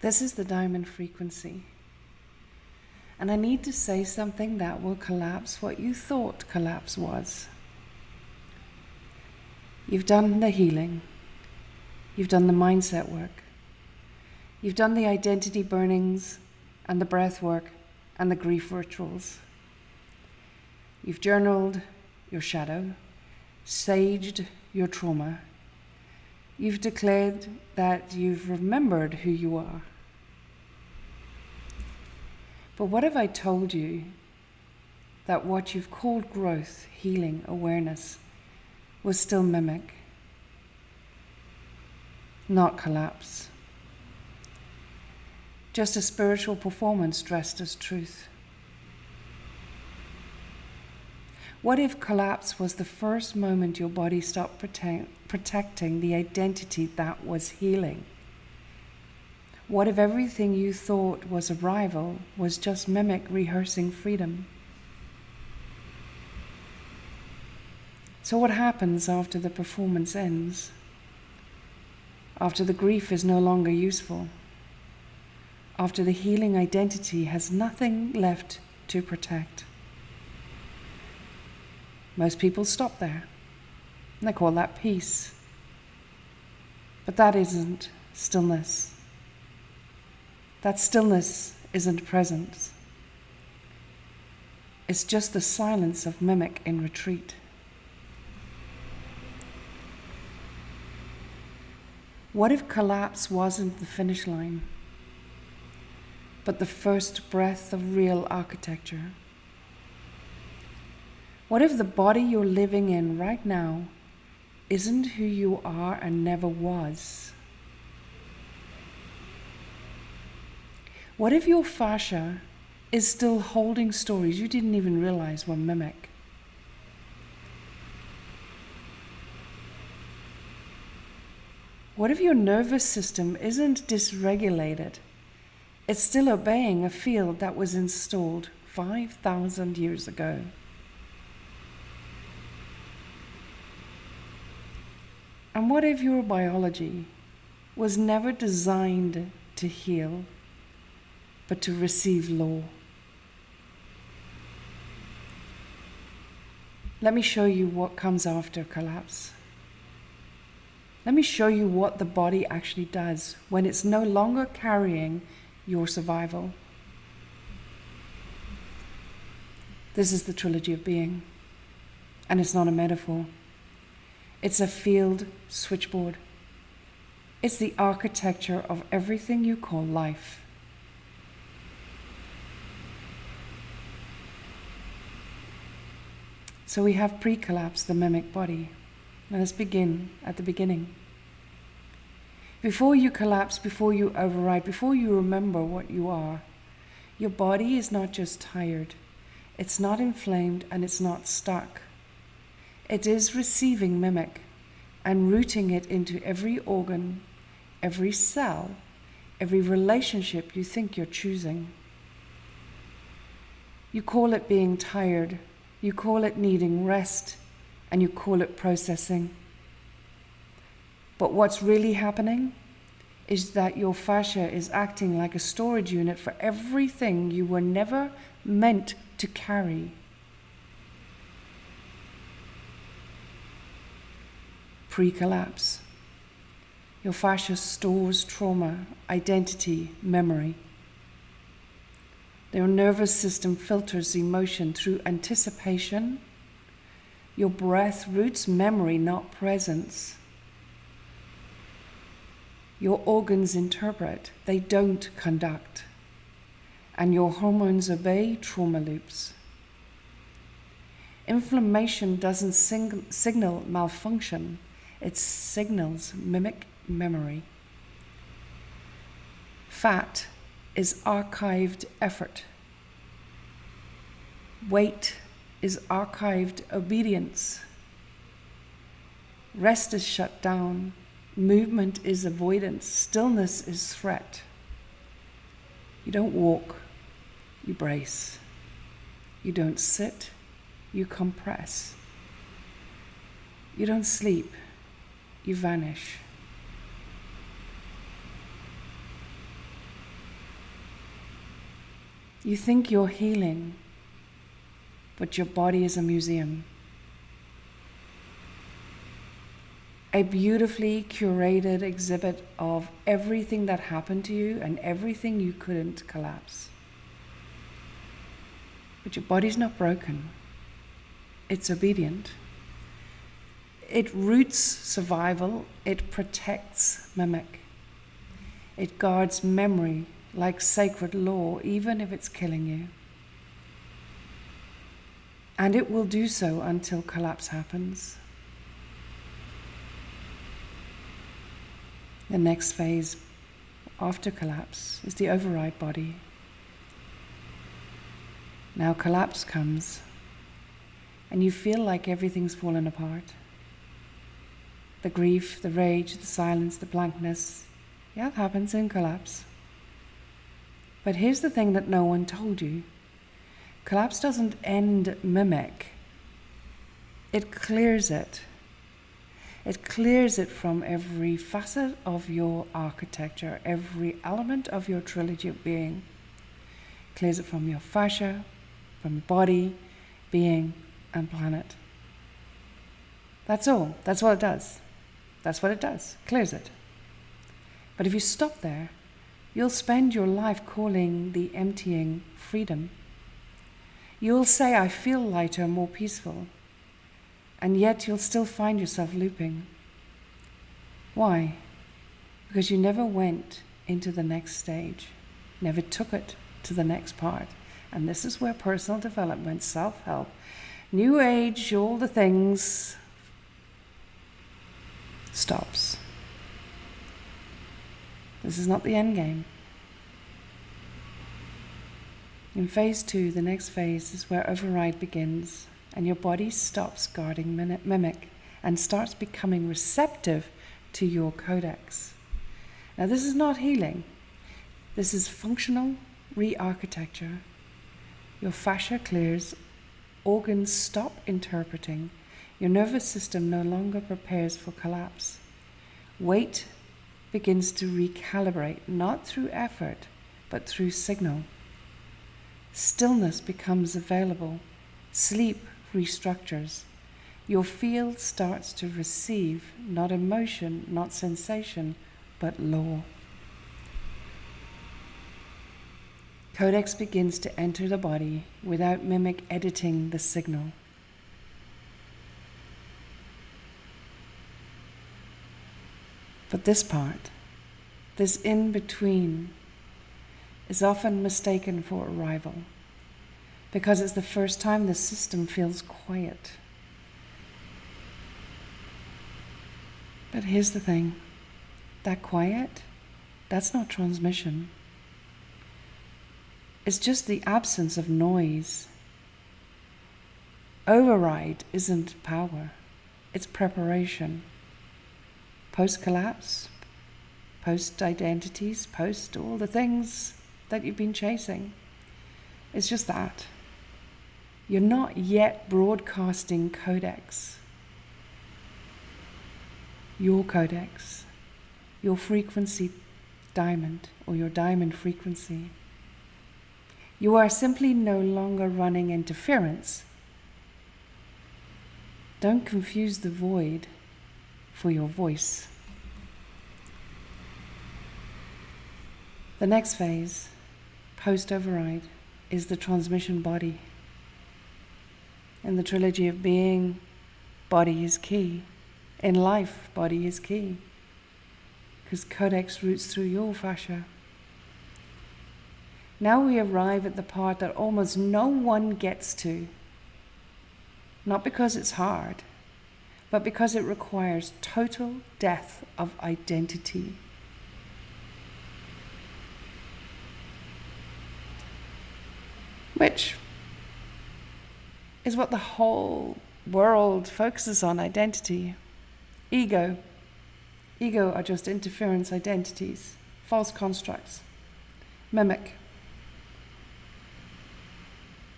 This is the diamond frequency. And I need to say something that will collapse what you thought collapse was. You've done the healing. You've done the mindset work. You've done the identity burnings and the breath work and the grief rituals. You've journaled your shadow, saged your trauma. You've declared that you've remembered who you are. But what if I told you that what you've called growth, healing, awareness was still mimic, not collapse? Just a spiritual performance dressed as truth. What if collapse was the first moment your body stopped protecting the identity that was healing? What if everything you thought was arrival was just mimic rehearsing freedom? So what happens after the performance ends? After the grief is no longer useful? After the healing identity has nothing left to protect? Most people stop there, and they call that peace. But that isn't stillness. That stillness isn't presence. It's just the silence of mimic in retreat. What if collapse wasn't the finish line, but the first breath of real architecture? What if the body you're living in right now isn't who you are and never was? What if your fascia is still holding stories you didn't even realize were mimic? What if your nervous system isn't dysregulated? It's still obeying a field that was installed 5,000 years ago. And what if your biology was never designed to heal, but to receive law? Let me show you what comes after collapse. Let me show you what the body actually does when it's no longer carrying your survival. This is the Trilogy of Being, and it's not a metaphor. It's a field switchboard. It's the architecture of everything you call life. So we have pre-collapse, the mimic body. Now let's begin at the beginning. Before you collapse, before you override, before you remember what you are, your body is not just tired, it's not inflamed, and it's not stuck. It is receiving mimic and rooting it into every organ, every cell, every relationship you think you're choosing. You call it being tired, you call it needing rest, and you call it processing. But what's really happening is that your fascia is acting like a storage unit for everything you were never meant to carry. Pre-collapse. Your fascia stores trauma, identity, memory. Your nervous system filters emotion through anticipation. Your breath roots memory, not presence. Your organs interpret, they don't conduct. And your hormones obey trauma loops. Inflammation doesn't signal malfunction. It signals mimic memory. Fat is archived effort. Weight is archived obedience. Rest is shut down. Movement is avoidance. Stillness is threat. You don't walk, you brace. You don't sit, you compress. You don't sleep, you vanish. You think you're healing, but your body is a museum. A beautifully curated exhibit of everything that happened to you and everything you couldn't collapse. But your body's not broken. It's obedient. It roots survival. It protects mimic. It guards memory like sacred law, even if it's killing you. And it will do so until collapse happens. The next phase after collapse is the override body. Now collapse comes, and you feel like everything's fallen apart. The grief, the rage, the silence, the blankness, yeah, it happens in collapse. But here's the thing that no one told you. Collapse doesn't end mimic. It clears it. It clears it from every facet of your architecture, every element of your trilogy of being. It clears it from your fascia, from your body, being, and planet. That's all. That's what it does. That's what it does. Clears it. But if you stop there, you'll spend your life calling the emptying freedom. You'll say, I feel lighter, more peaceful. And yet you'll still find yourself looping. Why? Because you never went into the next stage, never took it to the next part. And this is where personal development, self-help, new age, all the things stops. This is not the end game. In phase 2, the next phase is where override begins, and your body stops guarding mimic and starts becoming receptive to your codex. Now, this is not healing. This is functional re-architecture. Your fascia clears, organs stop interpreting, your nervous system no longer prepares for collapse. Weight begins to recalibrate, not through effort, but through signal. Stillness becomes available. Sleep restructures. Your field starts to receive not emotion, not sensation, but law. Codex begins to enter the body without mimic editing the signal. But this part, this in-between, is often mistaken for arrival because it's the first time the system feels quiet. But here's the thing, that quiet, that's not transmission. It's just the absence of noise. Override isn't power, it's preparation. Post-collapse, post-identities, post all the things that you've been chasing. It's just that. You're not yet broadcasting Codex. Your Codex, your frequency diamond, or your diamond frequency. You are simply no longer running interference. Don't confuse the void for your voice. The next phase, post-override, is the transmission body. In the Trilogy of Being, body is key. In life, body is key. Because Codex roots through your fascia. Now we arrive at the part that almost no one gets to. Not because it's hard, but because it requires total death of identity. Which is what the whole world focuses on, identity. Ego. Ego are just interference identities, false constructs. Mimic.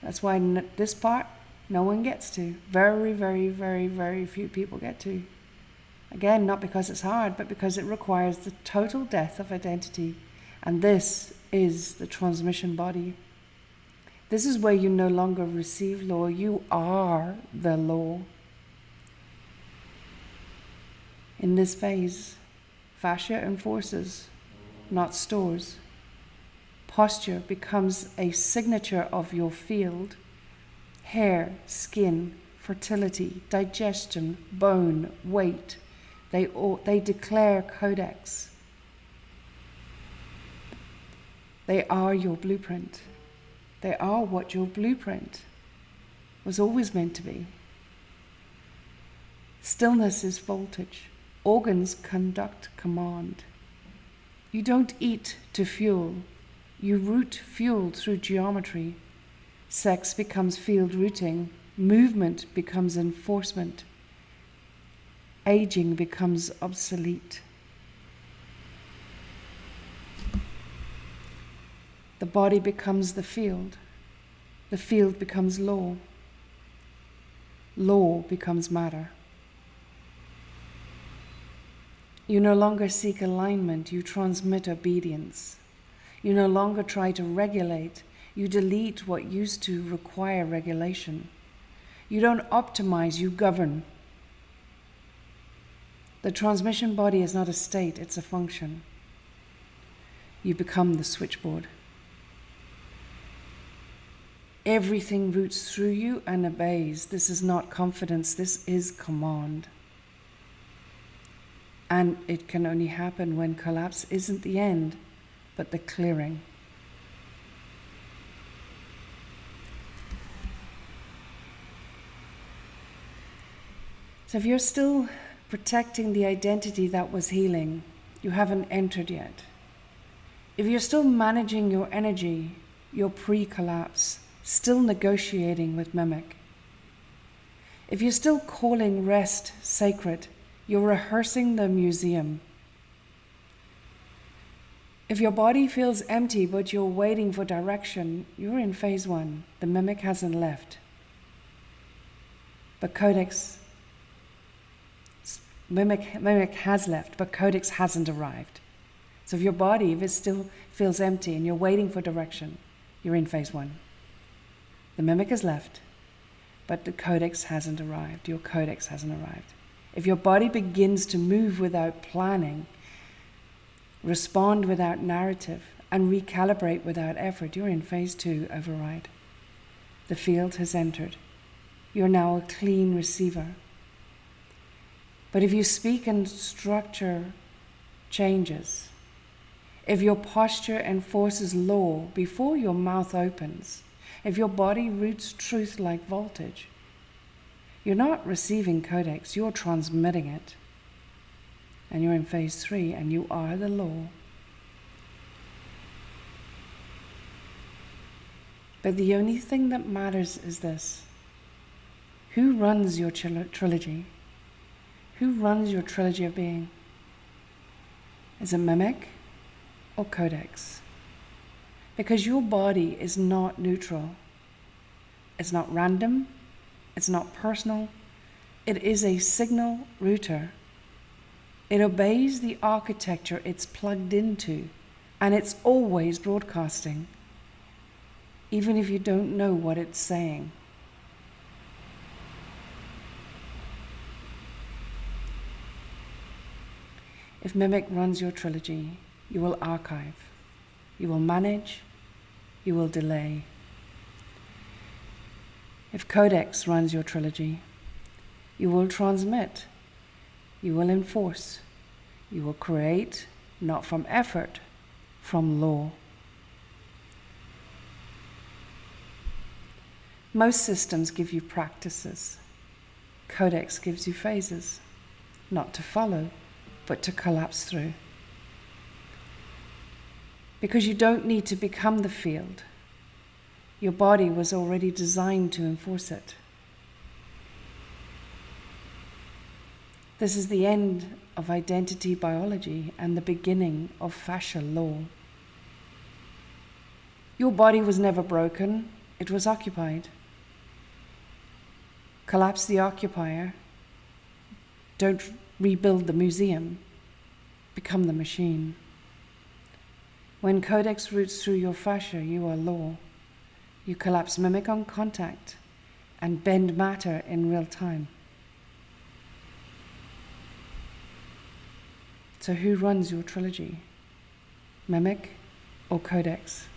That's why this part, no one gets to. Very, very, very, very few people get to. Again, not because it's hard, but because it requires the total death of identity. And this is the transmission body. This is where you no longer receive law. You are the law. In this phase, fascia enforces, not stores. Posture becomes a signature of your field. Hair, skin, fertility, digestion, bone, weight, they declare Codex. They are your blueprint. They are what your blueprint was always meant to be. Stillness is voltage. Organs conduct command. You don't eat to fuel. You route fuel through geometry. Sex becomes field routing. Movement becomes enforcement. Aging becomes obsolete. The body becomes the field. The field becomes law. Law becomes matter. You no longer seek alignment, you transmit obedience. You no longer try to regulate, you delete what used to require regulation. You don't optimize, you govern. The transmission body is not a state, it's a function. You become the switchboard. Everything routes through you and obeys. This is not confidence, this is command. And it can only happen when collapse isn't the end, but the clearing. So if you're still protecting the identity that was healing, you haven't entered yet. If you're still managing your energy, your pre-collapse, still negotiating with mimic. If you're still calling rest sacred, you're rehearsing the museum. If your body feels empty but you're waiting for direction, you're in phase 1. The mimic hasn't left. But Codex, mimic has left, but Codex hasn't arrived. So if your body, if it still feels empty and you're waiting for direction, you're in phase 1. The mimic has left, but the Codex hasn't arrived. Your Codex hasn't arrived. If your body begins to move without planning, respond without narrative, and recalibrate without effort, you're in phase 2, override. The field has entered. You're now a clean receiver. But if you speak and structure changes, if your posture enforces law before your mouth opens, if your body routes truth like voltage, you're not receiving Codex, you're transmitting it. And you're in phase 3, and you are the law. But the only thing that matters is this. Who runs your trilogy? Who runs your trilogy of being? Is it mimic or Codex? Because your body is not neutral. It's not random. It's not personal. It is a signal router. It obeys the architecture it's plugged into, and it's always broadcasting, even if you don't know what it's saying. If mimic runs your trilogy, you will archive, you will manage, you will delay. If Codex runs your trilogy, you will transmit, you will enforce, you will create, not from effort, from law. Most systems give you practices. Codex gives you phases, not to follow, but to collapse through. Because you don't need to become the field. Your body was already designed to enforce it. This is the end of identity biology and the beginning of fascia law. Your body was never broken, it was occupied. Collapse the occupier. Don't rebuild the museum. Become the machine. When Codex routes through your fascia, you are law. You collapse mimic on contact and bend matter in real time. So who runs your trilogy? Mimic or Codex?